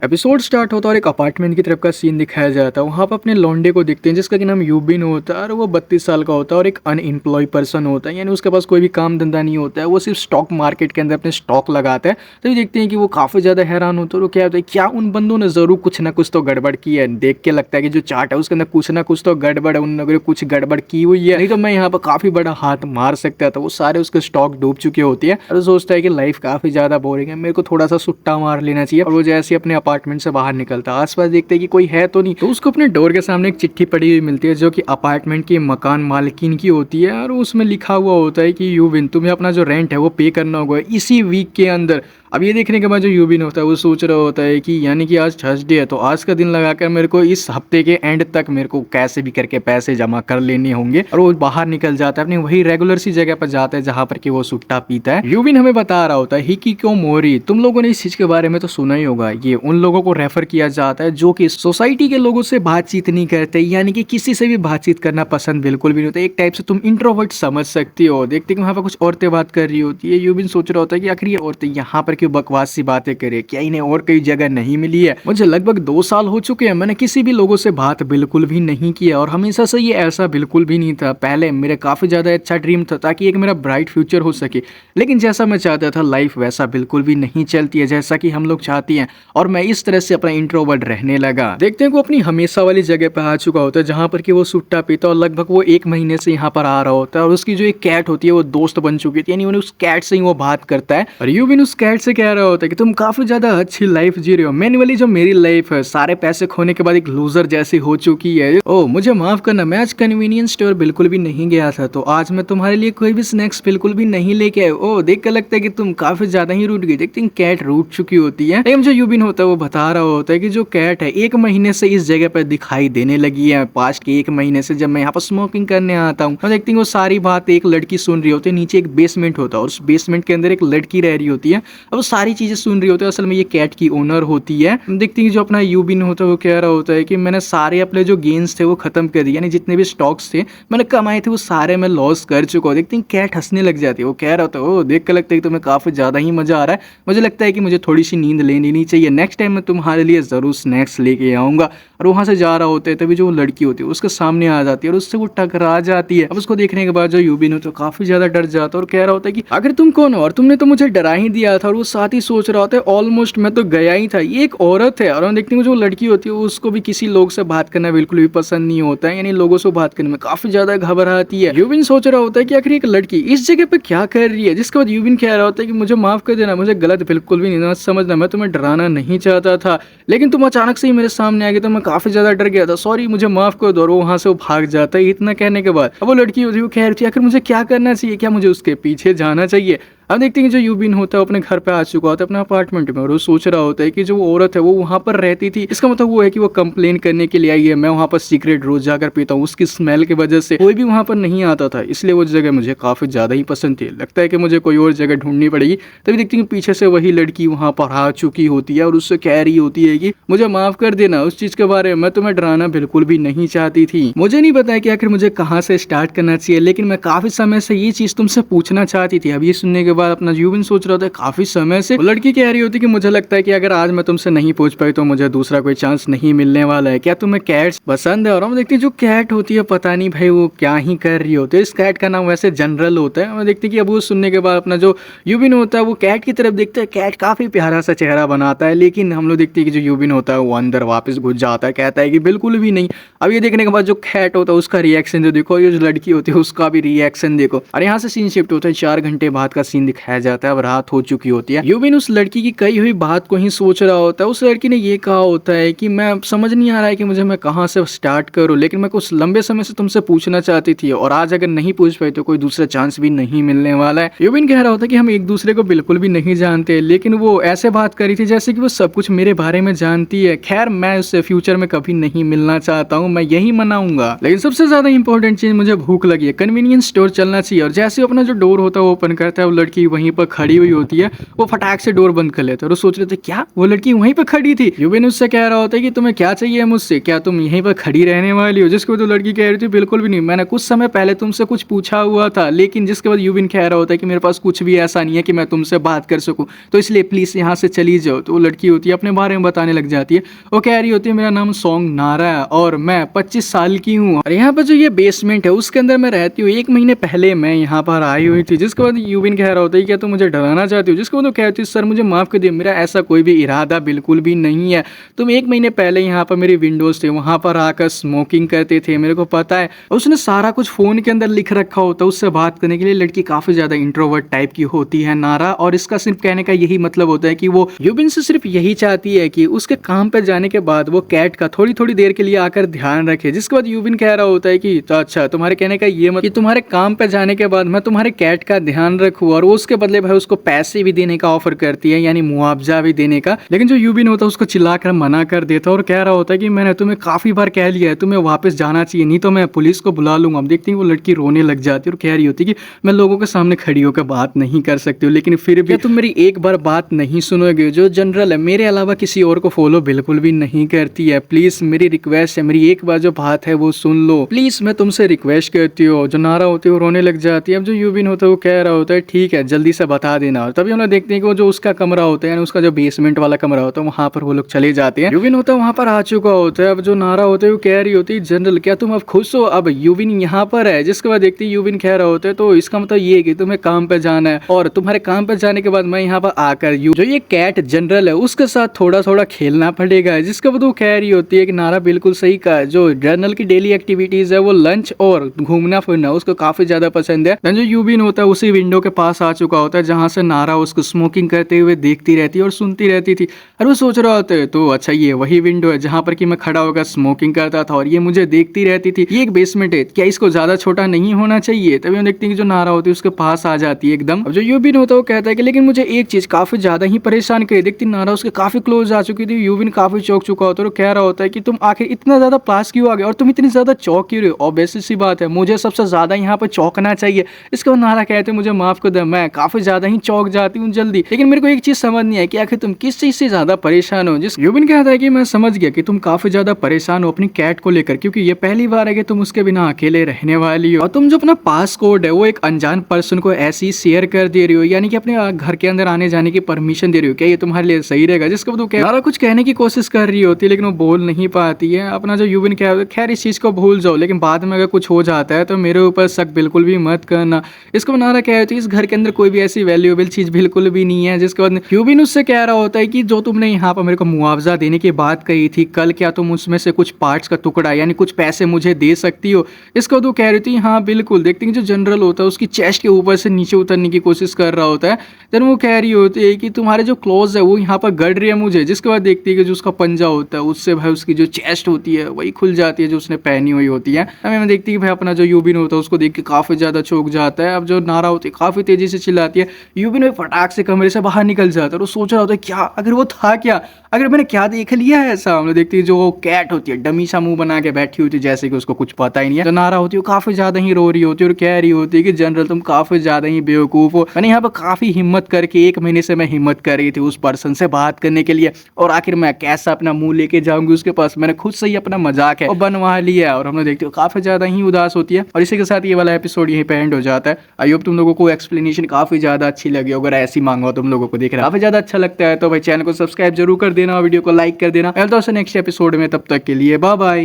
Episode start होता है और एक अपार्टमेंट की तरफ का सीन दिखाया जाता है। वहाँ पर अपने लौंडे को देखते हैं जिसका कि नाम यूबिन होता है और वो 32 साल का होता है और एक अनएम्प्लॉय पर्सन होता है, यानी उसके पास कोई भी काम धंधा नहीं होता है। वो सिर्फ स्टॉक मार्केट के अंदर अपने स्टॉक लगाता है। तभी देखते हैं कि वो काफ़ी ज़्यादा हैरान होता है और क्या होता है, क्या उन बंदों ने ज़रूर कुछ ना कुछ तो गड़बड़ की है। देख के लगता है कि जो चार्ट है उसके अंदर कुछ ना कुछ तो गड़बड़ है, उन लोगों ने कुछ गड़बड़ की हुई है, नहीं तो मैं यहाँ पर काफ़ी बड़ा हाथ मार सकता था। वो सारे उसके स्टॉक डूब चुके होती है और सोचता है कि लाइफ काफ़ी ज़्यादा बोरिंग है, मेरे को थोड़ा सा सुट्टा मार लेना चाहिए। और वो जैसे अपने अपार्टमेंट से बाहर निकलता है, आसपास देखते हैं कि कोई है तो नहीं, तो उसको अपने डोर के सामने एक चिट्ठी पड़ी हुई मिलती है जो कि अपार्टमेंट की मकान मालकिन की होती है। और उसमें लिखा हुआ होता है कि यूविन, तुम्हें अपना जो रेंट है वो पे करना होगा इसी वीक के अंदर। अब ये देखने के बाद जो यूबिन होता है वो सोच रहा होता है कि यानी कि आज थर्सडे है, तो आज का दिन लगाकर मेरे को इस हफ्ते के एंड तक मेरे को कैसे भी करके पैसे जमा कर लेने होंगे। और वो बाहर निकल जाता है, अपनी वही रेगुलर सी जगह पर जाता है जहां पर कि वो सुट्टा पीता है। यूबिन हमें बता रहा होता है हिकिकोमोरी, तुम लोगों ने इस चीज के बारे में तो सुना ही होगा। ये उन लोगों को रेफर किया जाता है जो कि सोसाइटी के लोगों से बातचीत नहीं करते, यानी कि किसी से भी बातचीत करना पसंद बिल्कुल भी नहीं होता। एक टाइप से तुम इंट्रोवर्ट समझ सकती हो। देखते कि वहां पर कुछ औरतें बात कर रही होती है। यूबिन सोच रहा होता है कि आखिर ये औरतें यहाँ पर क्यों बकवास सी बातें करे, क्या इन्हें और कई जगह नहीं मिली है। मुझे लगभग 2 साल हो चुके हैं, मैंने किसी भी लोगों से बात बिल्कुल भी नहीं किया और हमेशा से ये ऐसा बिल्कुल भी नहीं था। पहले मेरे काफी ज्यादा अच्छा ड्रीम था ताकि एक मेरा ब्राइट फ्यूचर हो सके, लेकिन जैसा मैं चाहता था लाइफ वैसा बिल्कुल भी नहीं चलती है जैसा कि हम लोग चाहते हैं और मैं इस तरह से अपना इंट्रोवर्ट रहने लगा। देखते हैं वो अपनी हमेशा वाली जगह पे आ चुका होता है जहां पर कि वो सुट्टा पीता और लगभग वो 1 महीने से यहाँ पर आ रहा होता है। और उसकी जो एक कैट होती है वो दोस्त बन चुकी थी, यानी उस कैट से ही वो बात करता है। और यूबिन उस कैट से कह रहा होता है कि तुम काफी ज्यादा अच्छी लाइफ जी रहे हो, मैंने वाली जो मेरी लाइफ है सारे पैसे खोने के बाद एक लूजर जैसी हो चुकी है। ओ मुझे माफ करना, मैं आज कन्वीनियंस स्टोर बिल्कुल भी नहीं गया था, तो आज मैं तुम्हारे लिए कोई भी स्नैक्स बिल्कुल भी नहीं लेके आया। ओ देख कर लगता है कि तुम काफी ज्यादा ही रूठ गई। देखते हैं कैट रूठ चुकी होती है। लेकिन जो यूबिन होता है वो बता रहा होता है कि जो कैट है 1 महीने से इस जगह पर दिखाई देने लगी है। पास्ट के 1 महीने से जब मैं यहाँ पर स्मोकिंग करने आता हूँ, और देखते हैं वो सारी बात एक लड़की सुन रही होती है। नीचे एक बेसमेंट होता है और उस बेसमेंट के अंदर एक लड़की रह रही होती है और वो सारी चीजें सुन रही होती है। असल में ये कैट की ओनर होती है। देखते हैं जो अपना यूबिन होता है वो कह रहा होता है कि मैंने सारे अपने जो गेन्स थे वो खत्म कर दिए, यानी जितने भी स्टॉक्स थे मैंने कमाए थे वो सारे मैं लॉस कर चुका हूँ। देखते हैं कैट हंसने लग जाती है। वो कह रहा होता है ओ देख कर लगता है कि तुम्हें काफी ज्यादा ही मजा आ रहा है, मुझे लगता है कि मुझे थोड़ी सी नींद लेनी नहीं चाहिए, नेक्स्ट टाइम मैं तुम्हारे लिए जरूर स्नैक्स लेके आऊंगा। और वहां से जा रहा होता है तभी जो लड़की होती है उसके सामने आ जाती है और उससे वो टकरा जाती है। अब उसको देखने के बाद जो यूबिन होता है काफी ज्यादा डर जाता है और कह रहा होता है कि आखिर तुम कौन हो और तुमने तो मुझे डरा ही दिया था। और वो साथ ही सोच रहा होता है ऑलमोस्ट मैं तो गया ही था, ये एक औरत है। और हम देखते हैं जो लड़की होती है उसको भी किसी लोग से बात करना बिल्कुल भी पसंद नहीं होता है, यानी लोगों से बात करने में काफी ज्यादा घबराती है। यूबिन सोच रहा होता है कि आखिर एक लड़की इस जगह पे क्या कर रही है, जिसके बाद यूबिन कह रहा होता है कि मुझे माफ कर देना, मुझे गलत बिल्कुल भी नहीं समझना, मैं तुम्हें डराना नहीं चाहता था, लेकिन तुम अचानक से ही मेरे सामने आ गए तो मैं काफी ज्यादा डर गया था, सॉरी मुझे माफ कर दो। और वो वहां से वो भाग जाता है। इतना कहने के बाद अब वो लड़की होती है वो कह रही थी आखिर मुझे क्या करना चाहिए, क्या मुझे उसके पीछे जाना चाहिए। अब देखते हैं जो यूबिन होता है अपने घर पे आ चुका होता है अपने अपार्टमेंट में और वो सोच रहा होता है कि जो वो औरत है वो वहां पर रहती थी, इसका मतलब वो है कि वो कंप्लेन करने के लिए आई है। मैं वहां पर सीक्रेट रोज जाकर पीता हूँ, उसकी स्मेल की वजह से कोई भी वहां पर नहीं आता था, इसलिए वो जगह मुझे काफी ज्यादा ही पसंद थी। लगता है कि मुझे कोई और जगह ढूंढनी पड़ेगी। तभी देखते हैं पीछे से वही लड़की वहां पर आ चुकी होती है और उससे कह रही होती है कि मुझे माफ कर देना, उस चीज के बारे में मैं तुम्हें डराना बिल्कुल भी नहीं चाहती थी। मुझे नहीं पता कि आखिर मुझे कहाँ से स्टार्ट करना चाहिए, लेकिन मैं काफी समय से ये चीज तुमसे पूछना चाहती थी। अब ये सुनने के बाद अपना यूबिन सोच रहा था काफी समय से, लड़की कह रही होती कि मुझे लगता है कि अगर आज मैं तुमसे नहीं पूछ पाई तो मुझे दूसरा कोई चांस नहीं मिलने वाला है, क्या तुम्हें कैट्स पसंद है। और हम देखते हैं जो कैट होती है पता नहीं भाई वो क्या ही कर रही होती है। इस कैट का नाम वैसे जनरल होता है। हम देखते हैं कि अब वो सुनने के बाद अपना जो यूबिन होता है वो कैट की तरफ देखते हैं। कैट काफी प्यारा सा चेहरा बनाता है, लेकिन हम लोग देखते हैं कि जो यूबिन होता है वो अंदर वापस घुस जाता है, कहता है कि बिल्कुल भी नहीं। अब ये देखने के बाद जो कैट होता है उसका रिएक्शन जो देखो, ये जो लड़की होती है उसका भी रिएक्शन देखो। और यहाँ से सीन शिफ्ट होता है, 4 घंटे बाद का सीन दिखाया जाता है। अब रात हो चुकी होती है। यूबिन उस लड़की की कही हुई बात को ही सोच रहा होता है। उस लड़की ने ये कहा होता है कि मैं समझ नहीं आ रहा है कि मैं कहाँ से स्टार्ट करूँ, लेकिन मैं कुछ लंबे समय से तुमसे पूछना चाहती थी और आज अगर नहीं पूछ पाई तो कोई दूसरा चांस भी नहीं मिलने वाला है। यूबिन कह रहा होता है कि हम एक दूसरे को बिल्कुल भी नहीं जानते, लेकिन वो ऐसे बात करी थी जैसे कि वो सब कुछ मेरे बारे में जानती है। खैर मैं उससे फ्यूचर में कभी नहीं मिलना चाहता हूँ, मैं यही मनाऊंगा। लेकिन सबसे ज्यादा इंपॉर्टेंट चीज, मुझे भूख लगी है, कन्वीनियंस स्टोर चलना चाहिए। और जैसे अपना जो डोर होता है वो ओपन करता है, वो लड़की लड़की वहीं पर खड़ी हुई होती है, वो फटाक से डोर बंद कर लेते हैं और वो सोच रहे थे क्या वो लड़की वहीं पर खड़ी थी। यूबिन उससे कह रहा होता है कि तुम्हें क्या चाहिए मुझसे, क्या तुम यहीं पर खड़ी रहने वाली हो? जिसके बाद वो लड़की कह रही थी बिल्कुल भी नहीं, मैंने कुछ समय पहले तुमसे कुछ पूछा हुआ था, लेकिन जिसके बाद यूबिन कह रहा होता है कि मेरे पास कुछ भी ऐसा नहीं है कि मैं तुमसे बात कर सकूं, तो इसलिए प्लीज यहाँ से चली जाओ। तो वो लड़की होती है अपने बारे में बताने लग जाती है। वो कह रही होती है मेरा नाम सॉन्ग नारा है और मैं 25 साल की हूँ और यहाँ पर जो ये बेसमेंट है उसके अंदर मैं रहती हूँ। 1 महीने पहले मैं यहाँ पर आई हुई थी। जिसके बाद यूबिन कह रहा होता है क्या तुम मुझे डराना चाहती हो? जिसके बाद वो कहती है सर मुझे माफ कर दिए, मेरा ऐसा कोई भी इरादा बिल्कुल भी नहीं है। तुम 1 महीने पहले यहाँ पर मेरी विंडोज थे, वहां पर आकर स्मोकिंग करते थे, मेरे को पता है। उसने सारा कुछ फोन के अंदर लिख रखा होता है उससे बात करने के लिए। लड़की काफी ज्यादा इंट्रोवर्ट टाइप की होती है नारा, और इसका सिर्फ कहने का यही मतलब होता है कि वो यूबिन से सिर्फ यही चाहती है कि उसके काम पे जाने के बाद वो कैट का थोड़ी थोड़ी देर के लिए आकर ध्यान रखे। जिसके बाद यूबिन कह रहा होता है कि तो अच्छा तुम्हारे कहने का ये मतलब कि तुम्हारे काम पे जाने के बाद मैं तुम्हारे कैट का ध्यान रखूं, और वो उसके बदले भाई उसको पैसे भी देने का ऑफर करती है, यानी मुआवजा भी देने का। लेकिन जो यूबिन होता है उसको चिल्लाकर मना कर देता है और कह रहा होता है कि मैंने तुम्हें काफी बार कह लिया है तुम्हें वापस जाना चाहिए, नहीं तो मैं पुलिस को बुला लूंगा। अब देखती हूँ वो लड़की रोने लग जाती है और कह रही होती है कि मैं लोगों के सामने खड़ी होकर बात नहीं कर सकती हूँ, लेकिन फिर भी तुम मेरी एक बार बात नहीं सुनोगे। जो जनरल है मेरे अलावा किसी और को फॉलो बिल्कुल भी नहीं करती है, प्लीज मेरी रिक्वेस्ट है, मेरी एक बार जो बात है वो सुन लो प्लीज, मैं तुमसे रिक्वेस्ट करती हूँ। जो नारा होती है वो रोने लग जाती है। अब जो यूबिन होता है वो कह रहा होता है ठीक है जल्दी से बता देना। और तभी हम लोग देखते हैं कि वो जो उसका कमरा होता है, यानी उसका जो बेसमेंट वाला कमरा होता है, वहां पर वो लोग चले जाते हैं। यूबिन होता है वहां पर आ चुका होता है। अब जो नारा होता है वो कह रही होती है जनरल क्या तुम अब खुश हो, अब यूबिन यहाँ पर है। जिसके बाद देखती है यूबिन कह रहा होता है तो इसका मतलब ये है कि तुम्हें काम पे जाना है, और तुम्हारे काम पे जाने के बाद मैं यहाँ पर आकर जो ये कैट जनरल है उसके साथ थोड़ा थोड़ा खेलना पड़ेगा। जिसके बाद वो कह रही होती है कि नारा बिल्कुल सही कहा, जो जनरल की डेली एक्टिविटीज है वो लंच और घूमना फिरना उसको काफी ज्यादा पसंद है। जो यूबिन होता है उसी विंडो के पास आ चुका होता है जहां से नारा उसको स्मोकिंग करते हुए देखती रहती है और सुनती रहती थी। और वो सोच रहा होता है तो अच्छा ये वही विंडो है जहां पर कि मैं खड़ा होकर स्मोकिंग करता था और ये मुझे देखती रहती थी, ये एक बेसमेंट है, क्या इसको ज्यादा छोटा नहीं होना चाहिए? तभी हम देखते हैं कि जो नारा होती है उसके पास आ जाती है एकदम। अब जो यूबिन होता है वो कहता है कि लेकिन मुझे एक चीज काफी ज्यादा ही परेशान कर देखती, नारा उसके काफी क्लोज आ चुकी थी। यूबिन काफी चौंक चुका होता है और कह रहा होता है कि तुम आखिर इतना ज्यादा पास क्यों आ गए और तुम इतनी ज्यादा चौंक क्यों रहे हो? ऑब्वियसली सी बात है मुझे सबसे ज्यादा यहाँ पर चौंकना चाहिए। इसके बाद नारा कहते हैं मुझे माफ कर दे, मैं काफी ज्यादा ही चौंक जाती हूँ जल्दी, लेकिन मेरे को एक चीज समझ नहीं है कि आखिर तुम किस चीज से ज्यादा परेशान हो। जिस यूबिन कहता है कि मैं समझ गया कि तुम काफी ज्यादा परेशान हो अपनी कैट को लेकर, क्योंकि ये पहली बार है कि तुम उसके बिना अकेले रहने वाली हो, और तुम जो अपना पास कोड है वो एक अनजान पर्सन को ऐसे ही शेयर कर दे रही हो, यानी कि अपने घर के अंदर आने जाने की परमिशन दे रही हो। क्या ये तुम्हारे लिए सही रहेगा? जिसके बाद नारा कुछ कहने की कोशिश कर रही होती है लेकिन वो बोल नहीं पाती है। अपना जो यूबिन कह रहा है खैर इस चीज को भूल जाओ, लेकिन बाद में अगर कुछ हो जाता है तो मेरे ऊपर शक बिल्कुल भी मत करना। इसको नारा कह रही थी इस घर के अंदर कोई भी ऐसी वैल्यूएबल चीज बिल्कुल भी नहीं है। जिसके बाद यूबिन उससे कह रहा होता है कि जो तुमने यहाँ पर मेरे को मुआवजा देने की बात कही थी कल, क्या तुम उसमें से कुछ पार्ट्स का टुकड़ा यानी कुछ पैसे मुझे दे सकती हो? इसको वो कह रही थी हाँ बिल्कुल। देखते हैं जो जनरल होता है उसकी चेस्ट के ऊपर से नीचे उतरने की कोशिश कर रहा होता है। देन वो कह रही होती है कि तुम्हारे जो क्लोज है वो यहाँ पर गड़ रही है मुझे। जिसके बाद देखती है कि जो उसका पंजा होता है उससे भाई उसकी जो चेस्ट होती है वही खुल जाती है जो उसने पहनी हुई होती है। हमें देखती है भाई अपना जो यूबिन होता है उसको देख के काफी ज्यादा चौंक जाता है। अब जो नारा होती है काफी तेजी से चिल्लाती है, यूबिन में फटाक से कमरे से बाहर निकल जाता है और वो सोच रहा होता है क्या अगर वो था, क्या अगर मैंने क्या देख लिया है ऐसा। हम लोग देखते हैं जो वो कैट होती है डमी सा मुंह बना के बैठी होती है जैसे कि उसको कुछ पता ही नहीं है। जो नारा होती है वो काफी ज्यादा ही रो रही होती है और कह रही होती है कि जनरल तुम काफी ज्यादा ही बेवकूफ हो, मैंने यहाँ पर काफी हिम्मत करके 1 महीने से मैं हिम्मत कर रही थी उस पर्सन से बात करने के लिए, और आखिर मैं कैसा अपना मुंह लेके जाऊंगी उसके पास? मैंने खुद से ही अपना मजाक है और बनवा लिया। और हम लोग देखते हो काफी ज्यादा ही उदास होती है। और इसी के साथ ये वाला एपिसोड यहीं पे एंड हो जाता है। आई होप तुम लोगों को एक्सप्लेनेशन काफी ज्यादा अच्छी लगी, अगर ऐसी मांगो तुम लोगों को देख रहा काफी ज्यादा अच्छा लगता है तो भाई चैनल को सब्सक्राइब जरूर कर देना, वीडियो को लाइक कर देना। नेक्स्ट एपिसोड में, तब तक के लिए बाय बाय।